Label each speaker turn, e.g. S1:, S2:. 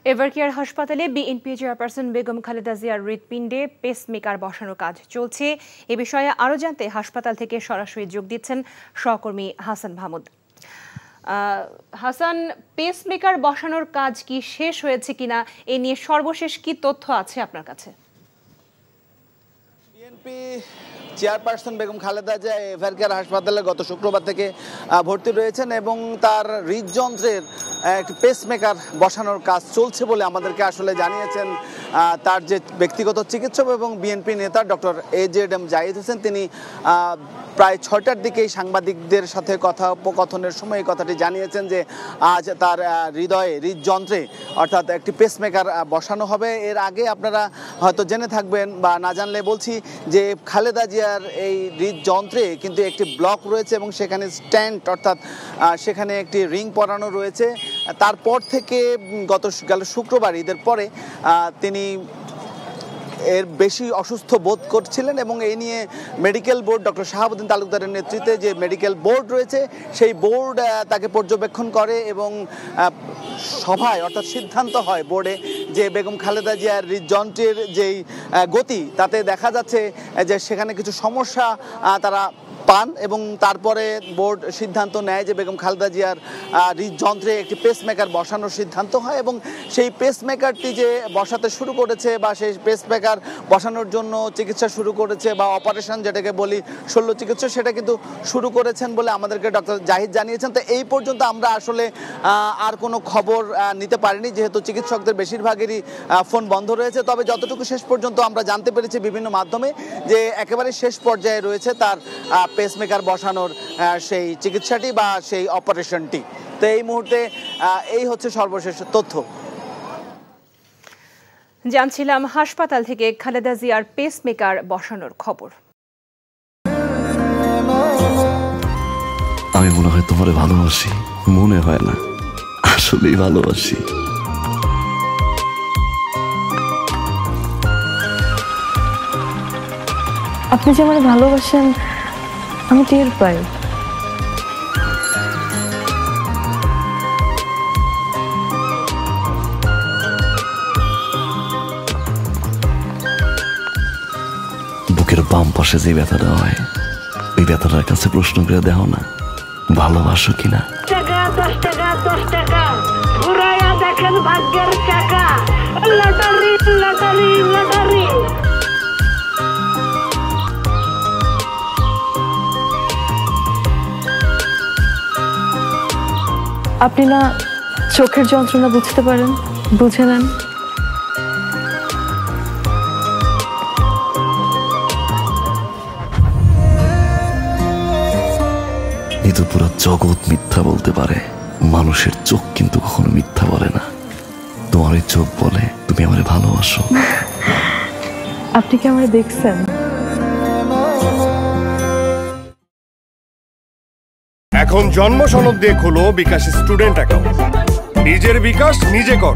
S1: এভারকেয়ার হাসপাতালে BNP chairperson Begum Khaleda জিয়ার হৃৎপিণ্ডে pacemaker বসানোর কাজ চলছে। এ বিষয়ে আরও জানতে হাসপাতাল থেকে সরাসরি যোগ দিচ্ছেন সহকর্মী হাসান মাহমুদ। হাসান, পেসমেকার বসানোর কাজ কি শেষ হয়েছে কিনা, এ নিয়ে সর্বশেষ কি তথ্য আছে আপনার কাছে?
S2: বিএনপি চেয়ারপারসন বেগম খালেদা জিয়া এভারকেয়ার হাসপাতালে গত শুক্রবার থেকে ভর্তি রয়েছেন এবং তার হৃদযন্ত্রের একটি পেসমেকার বসানোর কাজ চলছে বলে আমাদেরকে আসলে জানিয়েছেন তার যে ব্যক্তিগত চিকিৎসক এবং বিএনপি নেতা ডক্টর AJM জাহিদ হোসেন। তিনি প্রায় 6টার দিকেই সাংবাদিকদের সাথে কথোপকথনের সময় এই কথাটি জানিয়েছেন যে আজ তার হৃদযন্ত্রে অর্থাৎ একটি পেসমেকার বসানো হবে। এর আগে আপনারা হয়তো জেনে থাকবেন বা না জানলে বলছি যে খালেদা জিয়ার এই হৃদযন্ত্রে কিন্তু একটি ব্লক রয়েছে এবং সেখানে স্ট্যান্ড অর্থাৎ সেখানে একটি রিং পরানো রয়েছে। তারপর থেকে গেল শুক্রবার ঈদের পরে তিনি এর বেশি অসুস্থ বোধ করছিলেন এবং এই নিয়ে মেডিকেল বোর্ড ডক্টর শাহাবুদ্দিন তালুকদারের নেতৃত্বে যে মেডিকেল বোর্ড রয়েছে সেই বোর্ড তাকে পর্যবেক্ষণ করে এবং সভায় অর্থাৎ সিদ্ধান্ত হয় বোর্ডে যে বেগম খালেদা জিয়ার হৃদযন্ত্রের যেই গতি তাতে দেখা যাচ্ছে যে সেখানে কিছু সমস্যা তারা পান এবং তারপরে বোর্ড সিদ্ধান্ত নেয় যে বেগম খালেদা জিয়ার হৃদযন্ত্রে একটি পেসমেকার বসানোর সিদ্ধান্ত হয় এবং সেই পেসমেকারটি যে বসাতে শুরু করেছে বা সেই পেসমেকার বসানোর জন্য চিকিৎসা শুরু করেছে বা অপারেশন যেটাকে বলি শল্য চিকিৎসা, সেটা কিন্তু শুরু করেছেন বলে আমাদেরকে ডক্টর জাহিদ জানিয়েছেন। তো এই পর্যন্ত আমরা আসলে আর কোনো খবর নিতে পারিনি যেহেতু চিকিৎসকদের বেশিরভাগেরই ফোন বন্ধ রয়েছে। তবে যতটুকু শেষ পর্যন্ত আমরা জানতে পেরেছি বিভিন্ন মাধ্যমে যে একেবারে শেষ পর্যায়ে রয়েছে তার পেসমেকার বসানোর সেই চিকিৎসাটি বা সেই অপারেশনটি। তো এই মুহূর্তে এই হচ্ছে সর্বশেষ তথ্য।
S1: জানছিলাম হাসপাতাল থেকে খালেদা জিয়ার পেসমেকার বসানোর খবর।
S3: আমি মনে হয় তোমারে ভালোবাসি, মনে হয় না, আসলেই ভালোবাসি।
S4: আপনি যে আমাকে ভালোবাসেন আমি টের পাই।
S3: বুকের বাম পাশে যে ব্যথাটা হয় ওই ব্যথাটার কাছে প্রশ্ন করে দেখো না ভালোবাসো কিনা। দেখেন ভাগ্যের চাকা, লটারি লটারি লটারি।
S4: আপনি না চোখের যন্ত্রণা বুঝতে পারেন, বুঝে নেন।
S3: কিন্তু পুরো জগৎ মিথ্যা বলতে পারে, মানুষের চোখ কিন্তু কখনো মিথ্যা বলে না। তোমার ওই চোখ বলে তুমি আমারে ভালোবাসো।
S4: আপনি কি আমারে দেখছেন?
S5: এখন জন্ম সনদ দিয়ে খোলো বিকাশ স্টুডেন্ট অ্যাকাউন্ট। নিজের বিকাশ নিজে কর।